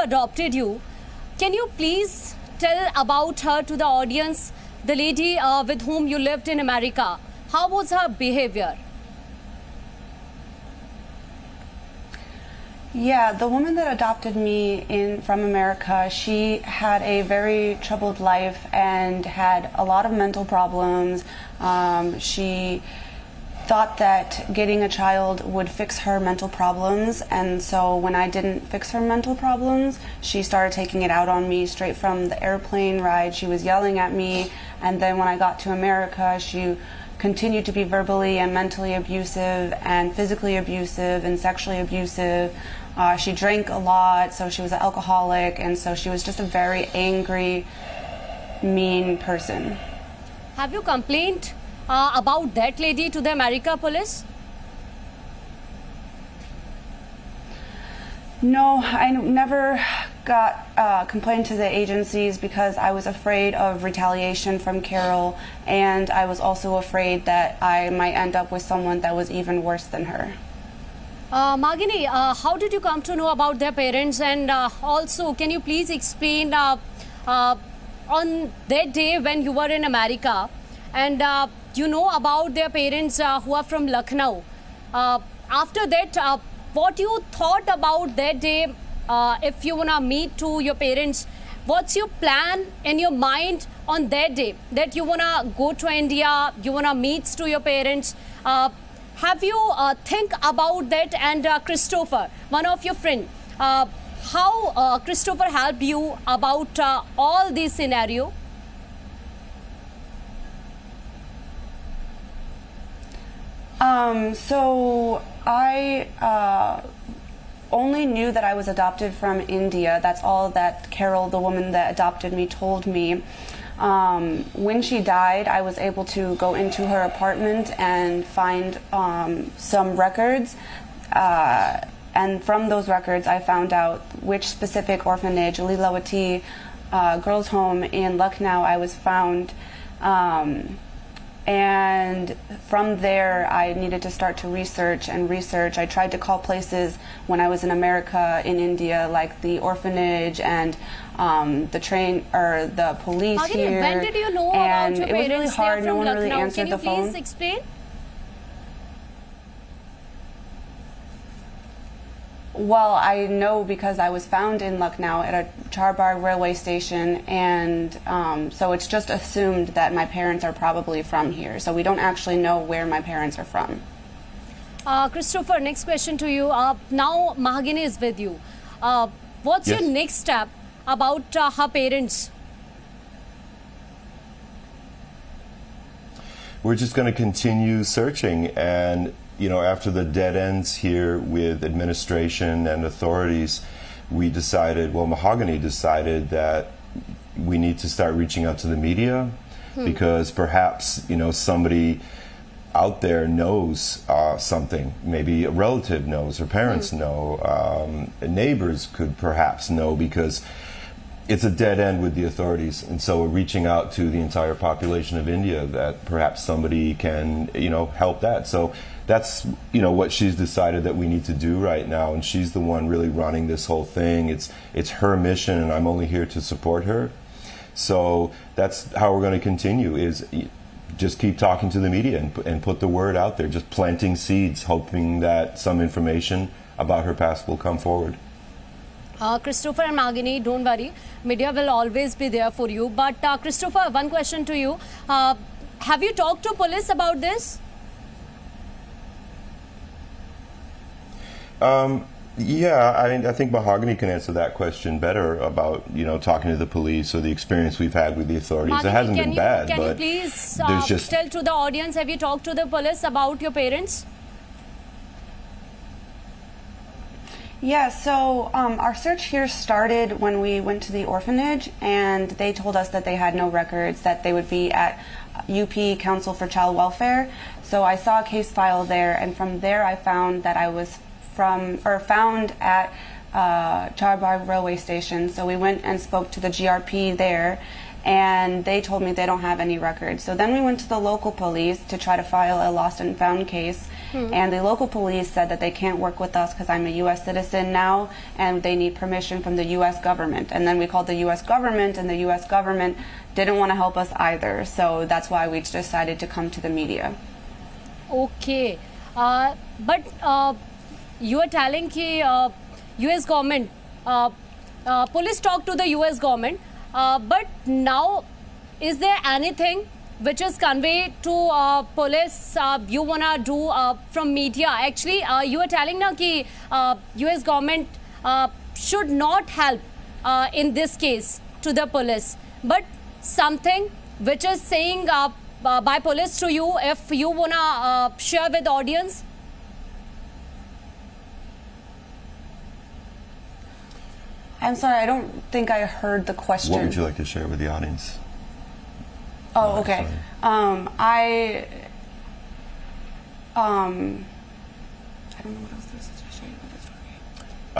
adopted you. Can you please tell about her to the audience, the lady with whom you lived in America? How was her behavior? Yeah, the woman that adopted me from America, she had a very troubled life and had a lot of mental problems. She thought that getting a child would fix her mental problems, and so when I didn't fix her mental problems, she started taking it out on me straight from the airplane ride. She was yelling at me, and then when I got to America, she continued to be verbally and mentally abusive and physically abusive and sexually abusive. She drank a lot, so she was an alcoholic, and so she was just a very angry, mean person. Have you complained about that lady to the America police? No, I never got complained to the agencies because I was afraid of retaliation from Carol, and I was also afraid that I might end up with someone that was even worse than her. Magini, how did you come to know about their parents, and also can you please explain on that day when you were in America and you know about their parents who are from Lucknow. After that, what you thought about that day, if you want to meet to your parents, what's your plan in your mind on that day, that you want to go to India, you want to meet to your parents? Have you think about that? And Christopher, one of your friend, how Christopher helped you about all this scenario? So I only knew that I was adopted from India. That's all that Carol, the woman that adopted me, told me. When she died, I was able to go into her apartment and find some records. And from those records, I found out which specific orphanage, Leelawati Girls' Home in Lucknow, I was found. And from there, I needed to start to research and research. I tried to call places when I was in America, in India, like the orphanage and the train or the police here. When did you know and about your it was parents? really hard. No one Lucknow. really answered the phone. Can you please explain? Well, I know because I was found in Lucknow at a Charbagh railway station, and so it's just assumed that my parents are probably from here. So we don't actually know where my parents are from. Christopher, next question to you. Now Mahagini is with you. What's your next step about her parents? We're just going to continue searching, and you know, after the dead ends here with administration and authorities, we decided, well, Mahogany decided that we need to start reaching out to the media because perhaps, you know, somebody out there knows something. Maybe a relative knows, or parents know, neighbors could perhaps know, because it's a dead end with the authorities. And so we're reaching out to the entire population of India that perhaps somebody can, you know, help that. So that's, you know, what she's decided that we need to do right now, and she's the one really running this whole thing. It's her mission, and I'm only here to support her. So that's how we're going to continue, is just keep talking to the media and put the word out there, just planting seeds, hoping that some information about her past will come forward. Christopher and Magini, don't worry, media will always be there for you. But Christopher, one question to you. Have you talked to police about this? Yeah, I mean, I think Mahogany can answer that question better about, you know, talking to the police or the experience we've had with the authorities. Mahogany, it hasn't been bad, can but you please there's just tell to the audience, have you talked to the police about your parents? Yeah, so our search here started when we went to the orphanage, and they told us that they had no records, that they would be at UP Council for Child Welfare. So I saw a case file there, and from there I found that I was found at Charbagh railway station. So we went and spoke to the GRP there, and they told me they don't have any records. So then we went to the local police to try to file a lost and found case, And the local police said that they can't work with us because I'm a U.S. citizen now, and they need permission from the U.S. government. And then we called the U.S. government, and the U.S. government didn't want to help us either. So that's why we decided to come to the media. Okay. But you are telling that US government, police talk to the US government, but now is there anything which is conveyed to police you wanna do from media? Actually, you are telling now that US government should not help in this case to the police, but something which is saying by police to you, if you wanna share with audience. I'm sorry, I don't think I heard the question. What would you like to share with the audience? Oh, okay. I don't know what else there is to share with the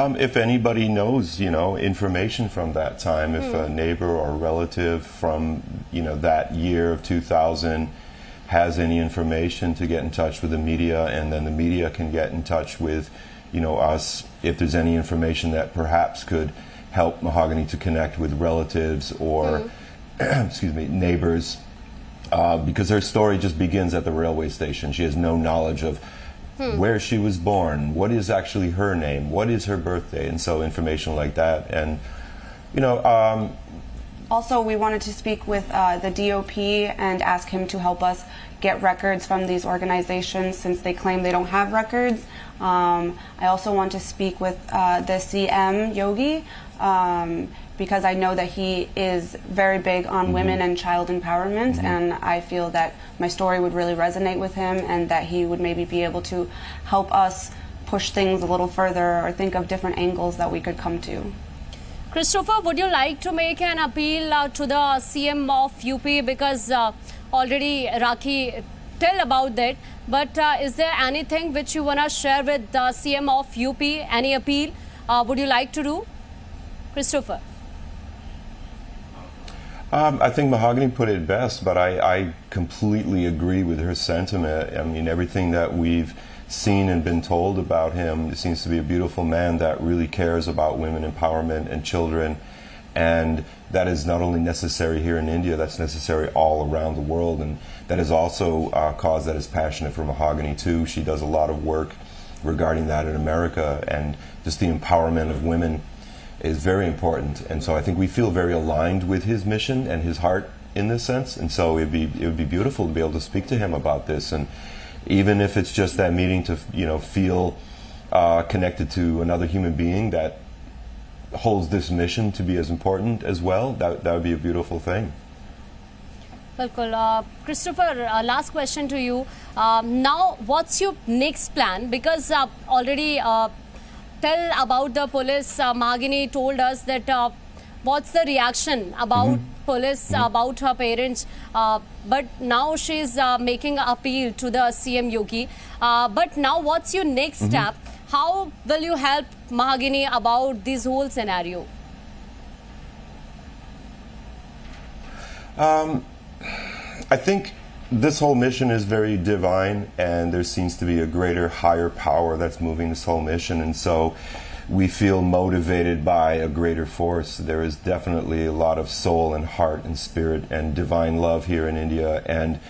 story. If anybody knows, information from that time, if a neighbor or relative from, that year of 2000 has any information, to get in touch with the media, and then the media can get in touch with, us, if there's any information that perhaps could help Mahogany to connect with relatives or, excuse me, neighbors, because her story just begins at the railway station. She has no knowledge of where she was born, what is actually her name, what is her birthday, and so information like that. And also, we wanted to speak with the DOP and ask him to help us get records from these organizations since they claim they don't have records. I also want to speak with the CM Yogi because I know that he is very big on women and child empowerment, and I feel that my story would really resonate with him and that he would maybe be able to help us push things a little further or think of different angles that we could come to. Christopher, would you like to make an appeal to the CM of UP, because already Rakhi tell about that, but is there anything which you want to share with the CM of UP, any appeal would you like to do? Christopher. I think Mahogany put it best, but I completely agree with her sentiment. I mean, everything that we've seen and been told about him, it seems to be a beautiful man that really cares about women empowerment and children, and that is not only necessary here in India, that's necessary all around the world, and that is also a cause that is passionate for Mahogany too. She does a lot of work regarding that in America, and just the empowerment of women is very important, and so I think we feel very aligned with his mission and his heart in this sense, and so it would be beautiful to be able to speak to him about this, and even if it's just that meeting to feel connected to another human being that holds this mission to be as important as well, that would be a beautiful thing. Bilkul. Christopher, last question to you. Now, what's your next plan? Because already tell about the police. Mahogany told us that what's the reaction about police, about her parents. But now she's making an appeal to the CM Yogi. But now, what's your next step? How will you help Mahogany about this whole scenario? I think this whole mission is very divine, and there seems to be a greater, higher power that's moving this whole mission, and so we feel motivated by a greater force. There is definitely a lot of soul and heart and spirit and divine love here in India, and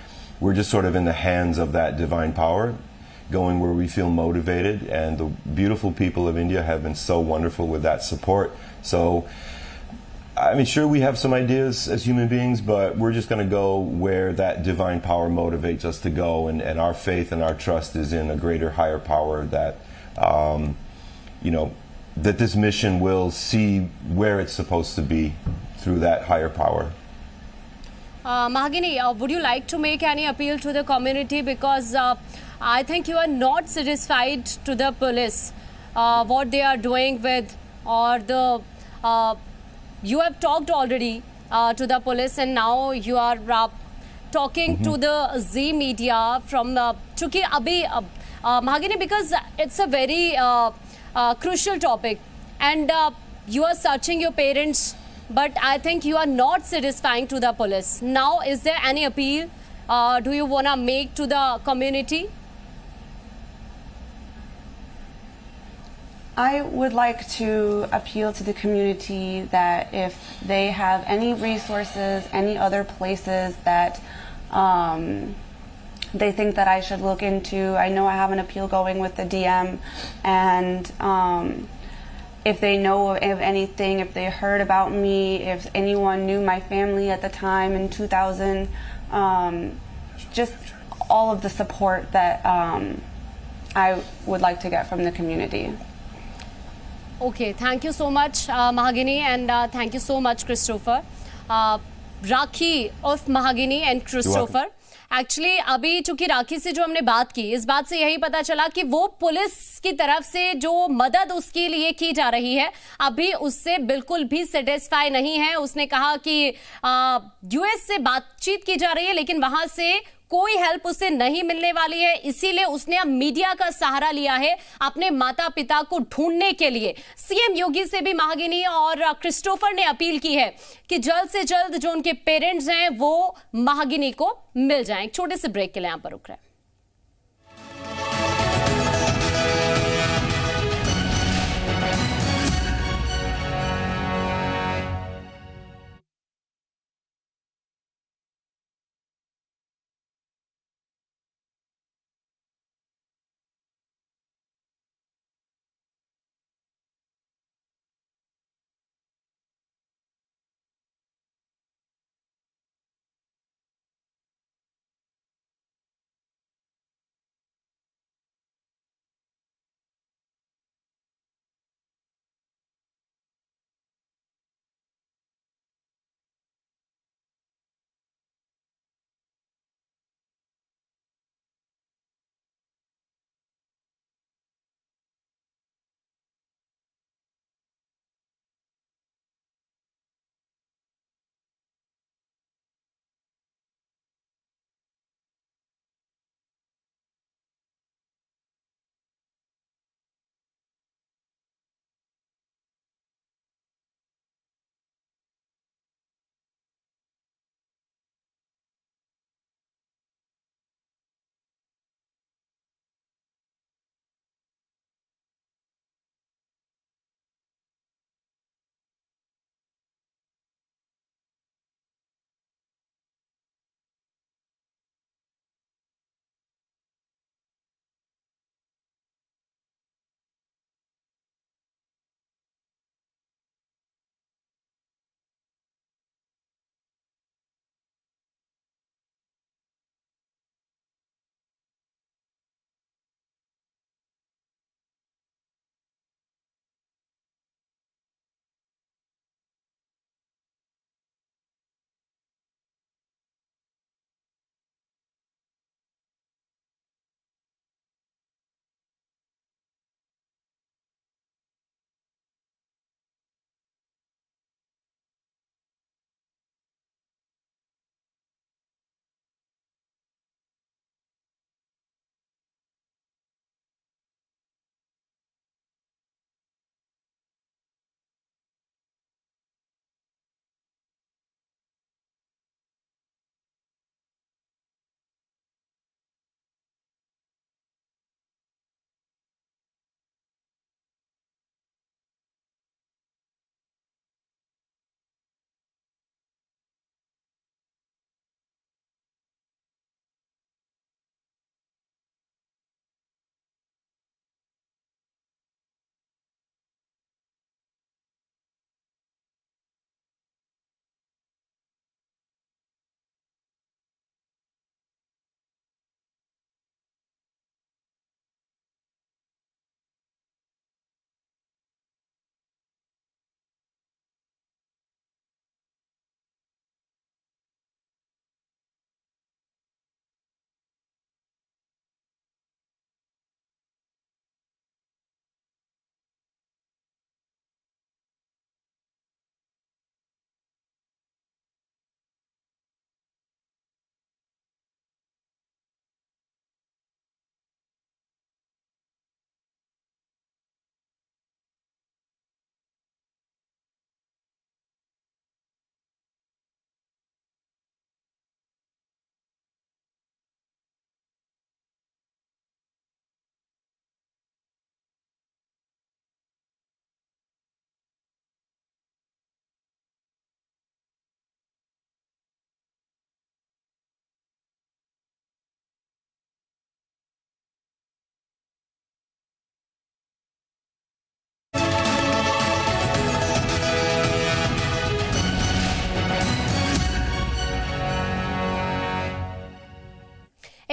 we're just sort of in the hands of that divine power, going where we feel motivated, and the beautiful people of India have been so wonderful with that support. So I mean, sure, we have some ideas as human beings, but we're just going to go where that divine power motivates us to go, and our faith and our trust is in a greater, higher power that, that this mission will see where it's supposed to be through that higher power. Mahogany, would you like to make any appeal to the community? Because I think you are not satisfied to the police, what they are doing with, or the... you have talked already to the police, and now you are talking to the Zee media from Chuki Abhi Mahogany, because it's a very crucial topic, and you are searching your parents, but I think you are not satisfying to the police. Now, is there any appeal do you want to make to the community? I would like to appeal to the community that if they have any resources, any other places that they think that I should look into. I know I have an appeal going with the DM, and if they know of anything, if they heard about me, if anyone knew my family at the time in 2000, just all of the support that I would like to get from the community. Okay, thank you so much, Mahagini, and thank you so much, Christopher. Rakhi of Mahagini and Christopher. Actually अभी चूंकि राखी से जो हमने बात की, इस बात से यही पता चला कि वो पुलिस की तरफ से जो मदद उसके लिए की जा रही है अभी उससे बिल्कुल भी सेटिस्फाई नहीं है. उसने कहा कि यूएस से बातचीत की जा रही है लेकिन वहां से कोई हेल्प उसे नहीं मिलने वाली है, इसीलिए उसने अब मीडिया का सहारा लिया है अपने माता पिता को ढूंढने के लिए. सीएम योगी से भी महागिनी और क्रिस्टोफर ने अपील की है कि जल्द से जल्द जो उनके पेरेंट्स हैं वो महागिनी को मिल जाएं. एक छोटे से ब्रेक के लिए यहां पर रुक रहे हैं.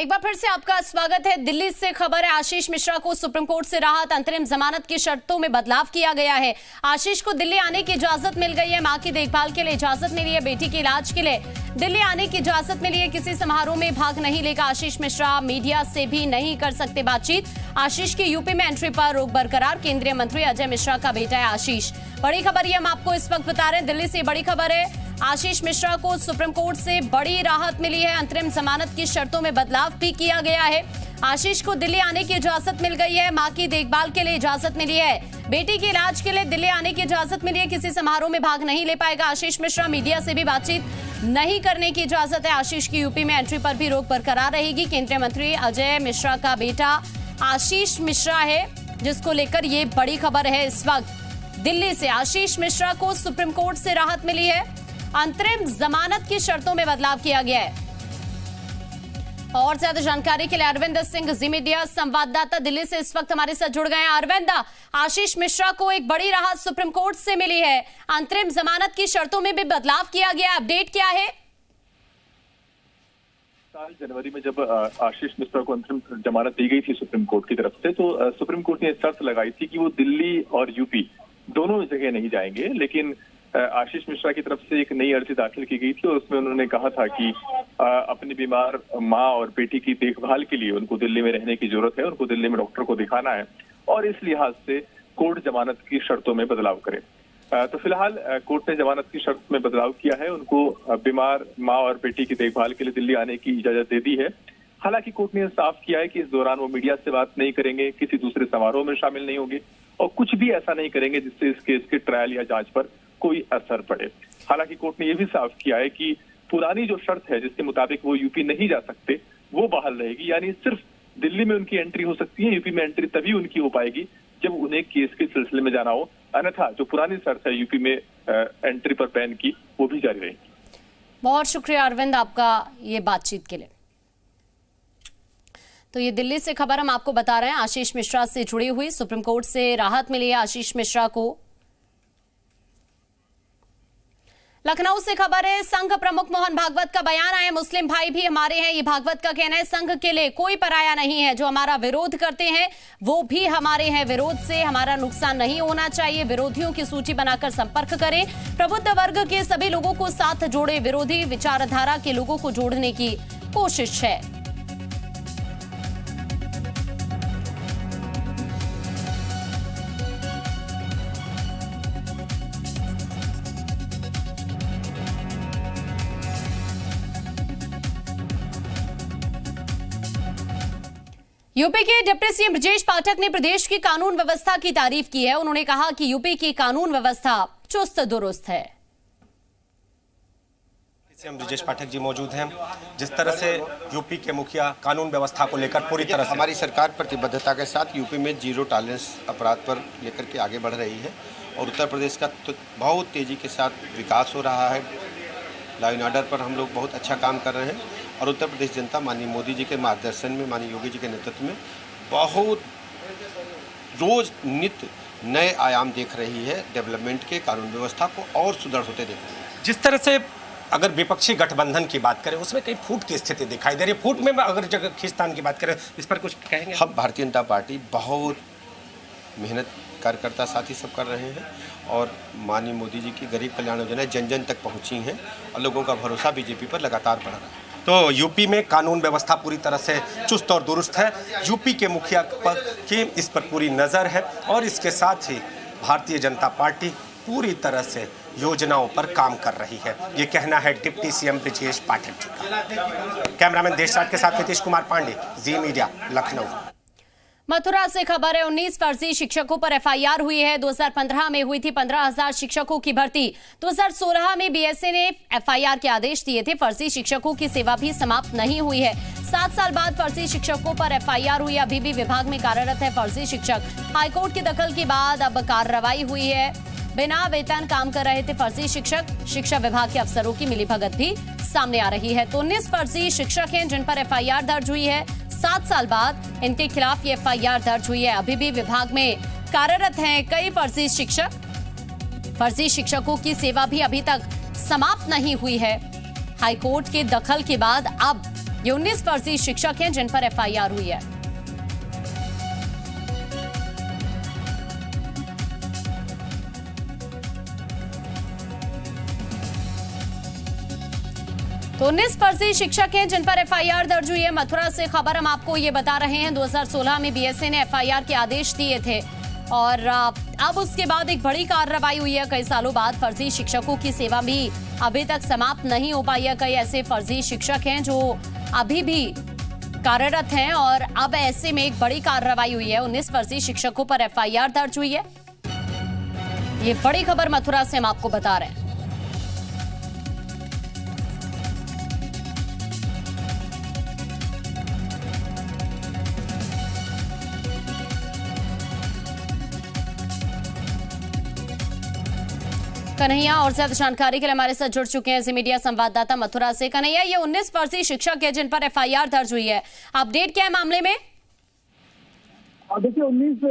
एक बार फिर से आपका स्वागत है। दिल्ली से खबर है, आशीष मिश्रा को सुप्रीम कोर्ट से राहत, अंतरिम जमानत की शर्तों में बदलाव किया गया है। आशीष को दिल्ली आने की इजाजत मिल गई है, मां की देखभाल के लिए इजाजत मिली है, बेटी के इलाज के लिए दिल्ली आने की इजाजत मिली है। किसी समारोह में भाग नहीं लेगा आशीष मिश्रा, मीडिया से भी नहीं कर सकते बातचीत। आशीष की यूपी में एंट्री पर रोक बरकरार, केंद्रीय मंत्री अजय मिश्रा का बेटा है आशीष। बड़ी खबर ये हम आपको इस वक्त बता रहे हैं, दिल्ली से बड़ी खबर है, आशीष मिश्रा को सुप्रीम कोर्ट से बड़ी राहत मिली है, अंतरिम जमानत की शर्तों में बदलाव भी किया गया है। आशीष को दिल्ली आने की इजाजत मिल गई है, मां की देखभाल के लिए इजाजत मिली है, बेटी के इलाज के लिए दिल्ली आने की इजाजत मिली है। किसी समारोह में भाग नहीं ले पाएगा आशीष मिश्रा, मीडिया से भी बातचीत नहीं करने की इजाजत है। आशीष की यूपी में एंट्री पर भी रोक बरकरार रहेगी। केंद्रीय मंत्री अजय मिश्रा का बेटा आशीष मिश्रा है, जिसको लेकर ये बड़ी खबर है इस वक्त। दिल्ली से आशीष मिश्रा को सुप्रीम कोर्ट से राहत मिली है, अंतरिम जमानत की शर्तों में बदलाव किया गया है। और ज्यादा जानकारी के लिए अरविंद सिंह, जी मीडिया संवाददाता दिल्ली से इस वक्त हमारे साथ जुड़ गए हैं। अरविंद, आशीष मिश्रा को एक बड़ी राहत सुप्रीम कोर्ट से मिली है, अंतरिम जमानत की शर्तों में भी बदलाव किया गया, अपडेट क्या है? साल जनवरी में जब आशीष मिश्रा को अंतरिम जमानत दी गई थी सुप्रीम कोर्ट की तरफ से, तो सुप्रीम कोर्ट ने शर्त लगाई थी कि वो दिल्ली और यूपी दोनों जगह नहीं जाएंगे, लेकिन आशीष मिश्रा की तरफ से एक नई अर्जी दाखिल की गई थी और उसमें उन्होंने कहा था कि अपनी बीमार मां और बेटी की देखभाल के लिए उनको दिल्ली में रहने की जरूरत है, उनको दिल्ली में डॉक्टर को दिखाना है और इस लिहाज से कोर्ट जमानत की शर्तों में बदलाव करे। तो फिलहाल कोर्ट ने जमानत की शर्त में बदलाव किया है, उनको बीमार मां और बेटी की देखभाल के लिए दिल्ली आने की इजाजत दे दी है। हालांकि कोर्ट ने साफ किया है कि इस दौरान वो मीडिया से बात नहीं करेंगे, किसी दूसरे समारोह में शामिल नहीं होंगे और कुछ भी ऐसा नहीं करेंगे जिससे इस केस के ट्रायल या जांच पर कोई असर पड़े। हालांकि कोर्ट ने यह भी साफ किया है कि पुरानी जो शर्त है जिसके मुताबिक वो यूपी नहीं जा सकते, वो बहाल रहेगी, यानी सिर्फ दिल्ली में उनकी एंट्री हो सकती है, यूपी में एंट्री तभी उनकी हो पाएगी जब उन्हें केस के सिलसिले में जाना हो, अन्यथा जो पुरानी शर्त है यूपी में एंट्री पर बैन की, वो भी जारी रहेगी। बहुत शुक्रिया अरविंद आपका ये बातचीत के लिए। तो ये दिल्ली से खबर हम आपको बता रहे हैं, आशीष मिश्रा से जुड़ी हुई, सुप्रीम कोर्ट से राहत मिली है आशीष मिश्रा को। लखनऊ से खबर है, संघ प्रमुख मोहन भागवत का बयान आया, मुस्लिम भाई भी हमारे हैं, ये भागवत का कहना है, संघ के लिए कोई पराया नहीं है, जो हमारा विरोध करते हैं वो भी हमारे हैं, विरोध से हमारा नुकसान नहीं होना चाहिए, विरोधियों की सूची बनाकर संपर्क करें, प्रबुद्ध वर्ग के सभी लोगों को साथ जोड़े, विरोधी विचारधारा के लोगों को जोड़ने की कोशिश है। यूपी के डिप्टी सीएम ब्रजेश पाठक ने प्रदेश की कानून व्यवस्था की तारीफ की है। उन्होंने कहा कि यूपी की कानून व्यवस्था चुस्त दुरुस्त है। सीएम ब्रजेश पाठक जी मौजूद हैं। जिस तरह से यूपी के मुखिया कानून व्यवस्था को लेकर पूरी तरह से हमारी सरकार प्रतिबद्धता के साथ यूपी में जीरो टॉलरेंस अपराध पर लेकर के आगे बढ़ रही है और उत्तर प्रदेश का तो बहुत तेजी के साथ विकास हो रहा है। लॉ एंड ऑर्डर पर हम लोग बहुत अच्छा काम कर रहे हैं और उत्तर प्रदेश जनता माननीय मोदी जी के मार्गदर्शन में, माननीय योगी जी के नेतृत्व में बहुत रोज नित्य नए आयाम देख रही है। डेवलपमेंट के कानून व्यवस्था को और सुदृढ़ होते देख रही है। जिस तरह से अगर विपक्षी गठबंधन की बात करें उसमें कई फूट की स्थिति दिखाई दे रही है। फूट में अगर जगह खींचतान की बात करें, इस पर कुछ कहेंगे? हम भारतीय जनता पार्टी बहुत मेहनत कार्यकर्ता साथी सब कर रहे हैं और माननीय मोदी जी की गरीब कल्याण योजना जन जन तक पहुंची हैं और लोगों का भरोसा बीजेपी पर लगातार बढ़ रहा है। तो यूपी में कानून व्यवस्था पूरी तरह से चुस्त और दुरुस्त है। यूपी के मुखिया पर की इस पर पूरी नज़र है और इसके साथ ही भारतीय जनता पार्टी पूरी तरह से योजनाओं पर काम कर रही है, ये कहना है डिप्टी सीएम ब्रजेश पाठक जी का। कैमरामैन देशराज के साथ नीतीश कुमार पांडे, जी मीडिया, लखनऊ। मथुरा से खबर है, 19 फर्जी शिक्षकों पर एफआईआर हुई है। 2015 में हुई थी 15,000 शिक्षकों की भर्ती। 2016 में बीएसए ने एफआईआर के आदेश दिए थे। फर्जी शिक्षकों की सेवा भी समाप्त नहीं हुई है। 7 साल बाद फर्जी शिक्षकों पर एफआईआर हुई। अभी भी विभाग में कार्यरत है फर्जी शिक्षक। हाईकोर्ट की दखल के बाद अब कार्रवाई हुई है। बिना वेतन काम कर रहे थे फर्जी शिक्षक। शिक्षा विभाग के अफसरों की मिलीभगत भी सामने आ रही है। तो 19 फर्जी शिक्षक हैं जिन पर एफआईआर दर्ज हुई है। 7 साल बाद इनके खिलाफ ये एफआईआर दर्ज हुई है। अभी भी विभाग में कार्यरत हैं कई फर्जी शिक्षक। फर्जी शिक्षकों की सेवा भी अभी तक समाप्त नहीं हुई है। हाईकोर्ट के दखल के बाद अब ये 19 फर्जी शिक्षक हैं जिन पर एफआईआर हुई है। तो 19 फर्जी शिक्षक हैं जिन पर एफआईआर दर्ज हुई है। मथुरा से खबर हम आपको ये बता रहे हैं, 2016 में बीएसए ने एफआईआर के आदेश दिए थे और अब उसके बाद एक बड़ी कार्रवाई हुई है। कई सालों बाद फर्जी शिक्षकों की सेवा भी अभी तक समाप्त नहीं हो पाई है। कई ऐसे फर्जी शिक्षक हैं जो अभी भी कार्यरत हैं और अब ऐसे में एक बड़ी कार्रवाई हुई है। 19 फर्जी शिक्षकों पर एफआईआर दर्ज हुई है। ये बड़ी खबर मथुरा से हम आपको बता रहे हैं। कन्हैया और ज्यादा जानकारी के लिए हमारे साथ जुड़ चुके हैं जी मीडिया संवाददाता मथुरा से। कन्हैया, ये 19 फर्जी शिक्षक है जिन पर एफआईआर दर्ज हुई है, अपडेट क्या है मामले में? देखिए 19